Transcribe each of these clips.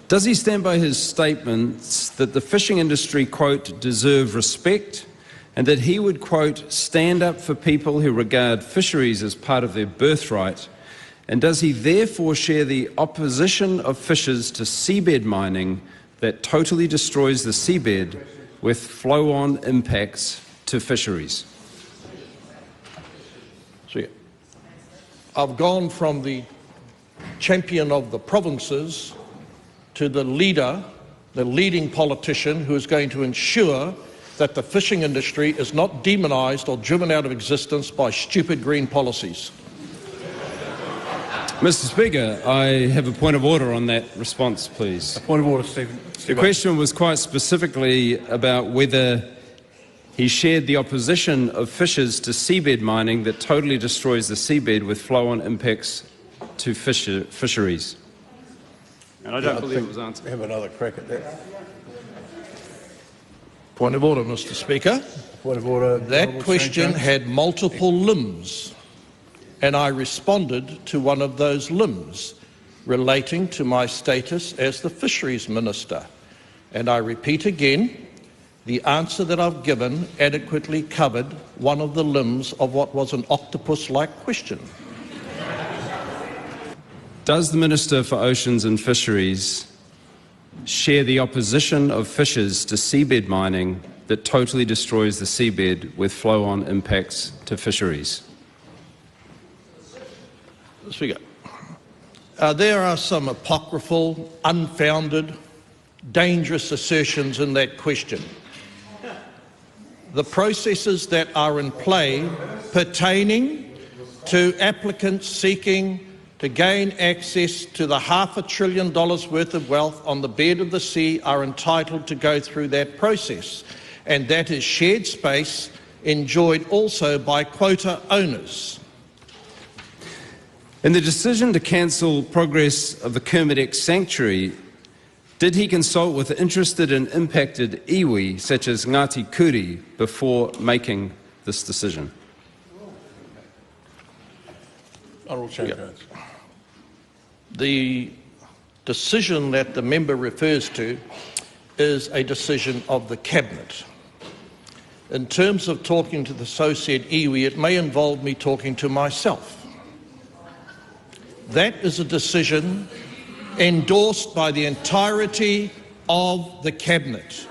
Does he stand by his statements that the fishing industry, quote, deserve respect, and that he would, quote, stand up for people who regard fisheries as part of their birthright? And does he therefore share the opposition of fishers to seabed mining that totally destroys the seabed with flow-on impacts to fisheries? So, I've gone from the champion of the provinces to the leader, the leading politician who is going to ensure that the fishing industry is not demonised or driven out of existence by stupid green policies. Mr. Speaker, I have a point of order on that response, please. A point of order, Stephen. The question was quite specifically about whether he shared the opposition of fishers to seabed mining that totally destroys the seabed with flow-on impacts to fisheries. And I don't believe it was answered. Have another crack at that. Point of order, Mr. Speaker. Point of order. That question had multiple limbs, and I responded to one of those limbs relating to my status as the Fisheries Minister. And I repeat again, the answer that I've given adequately covered one of the limbs of what was an octopus-like question. Does the Minister for Oceans and Fisheries share the opposition of fishers to seabed mining that totally destroys the seabed with flow-on impacts to fisheries? Speaker, there are some apocryphal, unfounded, dangerous assertions in that question. The processes that are in play pertaining to applicants seeking to gain access to the $500 billion worth of wealth on the bed of the sea are entitled to go through that process, and that is shared space enjoyed also by quota owners. In the decision to cancel progress of the Kermadec sanctuary, did he consult with interested and impacted iwi, such as Ngāti Kuri, before making this decision? Honourable Chamber. The decision that the member refers to is a decision of the Cabinet. In terms of talking to the so-said iwi, it may involve me talking to myself. That is a decision endorsed by the entirety of the Cabinet,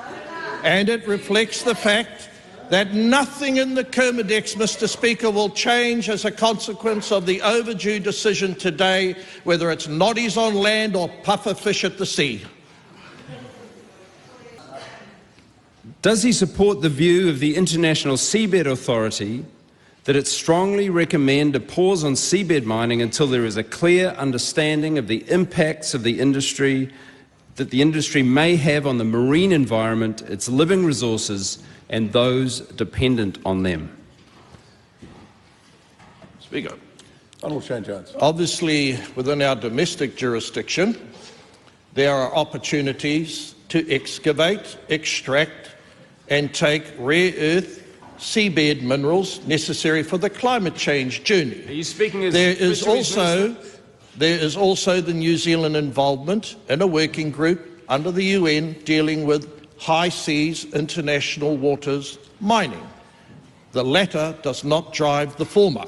and it reflects the fact that nothing in the Kermadecs, Mr. Speaker, will change as a consequence of the overdue decision today, whether it's noddies on land or puffer fish at the sea. Does he support the view of the International Seabed Authority that it strongly recommend a pause on seabed mining until there is a clear understanding of the impacts of the industry that the industry may have on the marine environment, its living resources, and those dependent on them? Speaker. Honourable Shane Jones. Obviously, within our domestic jurisdiction, there are opportunities to excavate, extract and take rare earth seabed minerals necessary for the climate change journey. Are you speaking as there is also the New Zealand involvement in a working group under the UN dealing with high seas, international waters mining. The latter does not drive the former.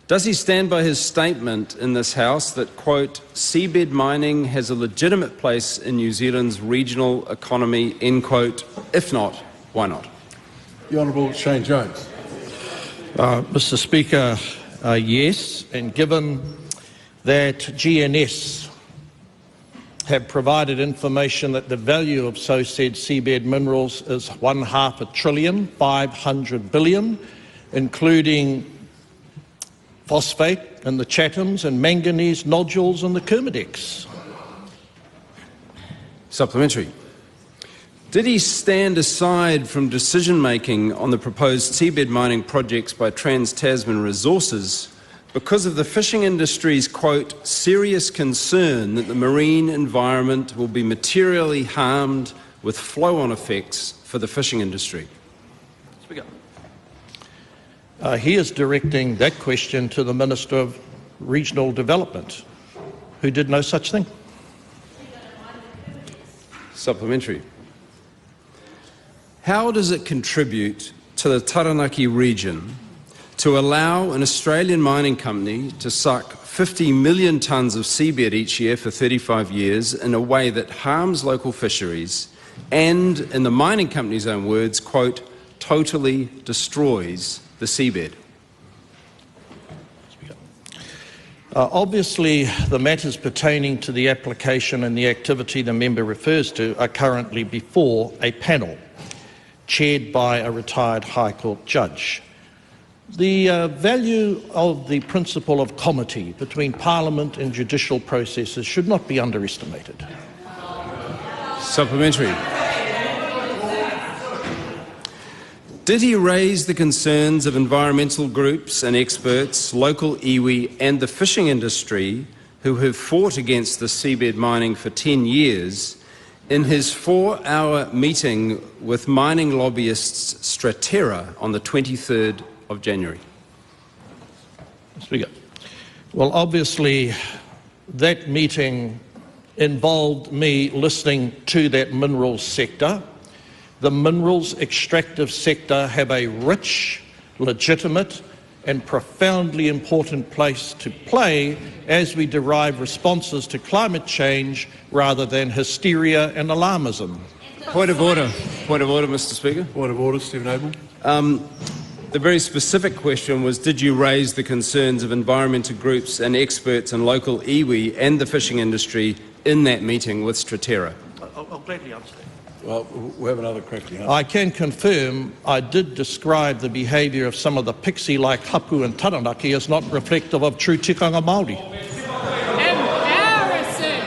Does he stand by his statement in this House that, quote, seabed mining has a legitimate place in New Zealand's regional economy, end quote? If not, why not? The Honourable Shane Jones. Mr. Speaker, yes, and given that GNS have provided information that the value of so-said seabed minerals is $500 billion, including phosphate in the Chathams and manganese nodules in the Kermadecs. Supplementary. Did he stand aside from decision-making on the proposed seabed mining projects by Trans-Tasman Resources because of the fishing industry's, quote, serious concern that the marine environment will be materially harmed with flow-on effects for the fishing industry? Speaker. He is directing that question to the Minister of Regional Development. who did no such thing. Supplementary. How does it contribute to the Taranaki region to allow an Australian mining company to suck 50 million tonnes of seabed each year for 35 years in a way that harms local fisheries and, in the mining company's own words, quote, totally destroys the seabed? Obviously, the matters pertaining to the application and the activity the member refers to are currently before a panel chaired by a retired High Court judge. The value of the principle of comity between Parliament and judicial processes should not be underestimated. Supplementary. Did he raise the concerns of environmental groups and experts, local iwi and the fishing industry who have fought against the seabed mining for 10 years in his 4-hour meeting with mining lobbyists Straterra on the 23rd of January? Speaker. Well, obviously, that meeting involved me listening to that minerals sector. The minerals extractive sector have a rich, legitimate and profoundly important place to play as we derive responses to climate change rather than hysteria and alarmism. Point of order. Point of order, Mr. Speaker. Point of order, Stephen Abel. The very specific question was, did you raise the concerns of environmental groups and experts and local iwi and the fishing industry in that meeting with Straterra? I'll gladly answer that. Well, we'll have another crack. I can confirm I did describe the behaviour of some of the pixie-like hapu and Taranaki as not reflective of true tikanga Māori. Embarrassing!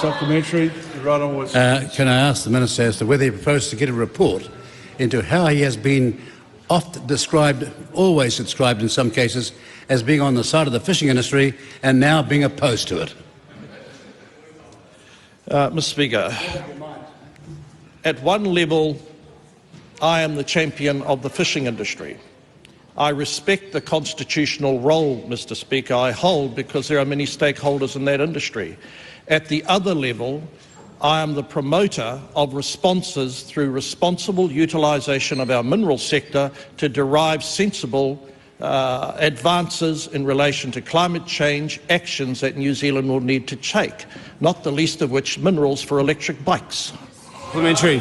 Supplementary. Right on with. Can I ask the Minister as to whether he proposes to get a report into how he has been often described, always described in some cases, as being on the side of the fishing industry and now being opposed to it? Mr. Speaker, at one level, I am the champion of the fishing industry. I respect the constitutional role, Mr. Speaker, I hold because there are many stakeholders in that industry. At the other level, I am the promoter of responses through responsible utilisation of our mineral sector to derive sensible advances in relation to climate change actions that New Zealand will need to take, not the least of which minerals for electric bikes. Supplementary.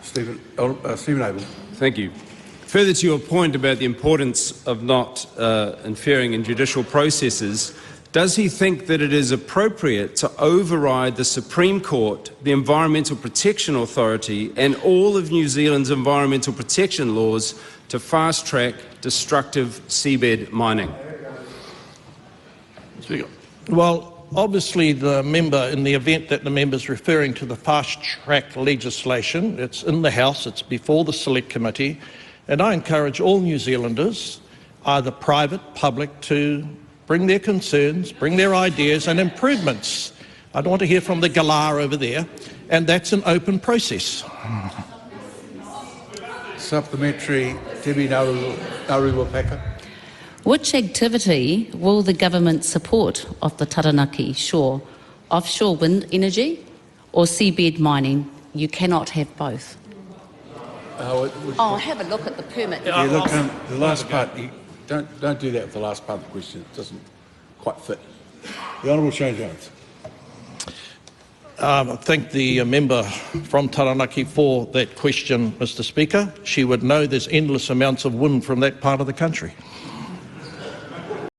Stephen Abel. Thank you. Further to your point about the importance of not interfering in judicial processes, does he think that it is appropriate to override the Supreme Court, the Environmental Protection Authority and all of New Zealand's environmental protection laws to fast-track destructive seabed mining? Speaker. Well, obviously the member, in the event that the member is referring to the fast-track legislation, it's in the House, it's before the Select Committee, and I encourage all New Zealanders, either private, public, to bring their concerns, bring their ideas and improvements. I don't want to hear from the galah over there, and that's an open process. Supplementary. Debbie Naruwapaka. Which activity will the government support of the Taranaki shore? Offshore wind energy or seabed mining? You cannot have both. Have a look at the permit. Yeah, look, the last part, don't do that with the last part of the question. It doesn't quite fit. The Honourable Shane Jones. I thank the member from Taranaki for that question, Mr. Speaker. She would know there's endless amounts of wind from that part of the country.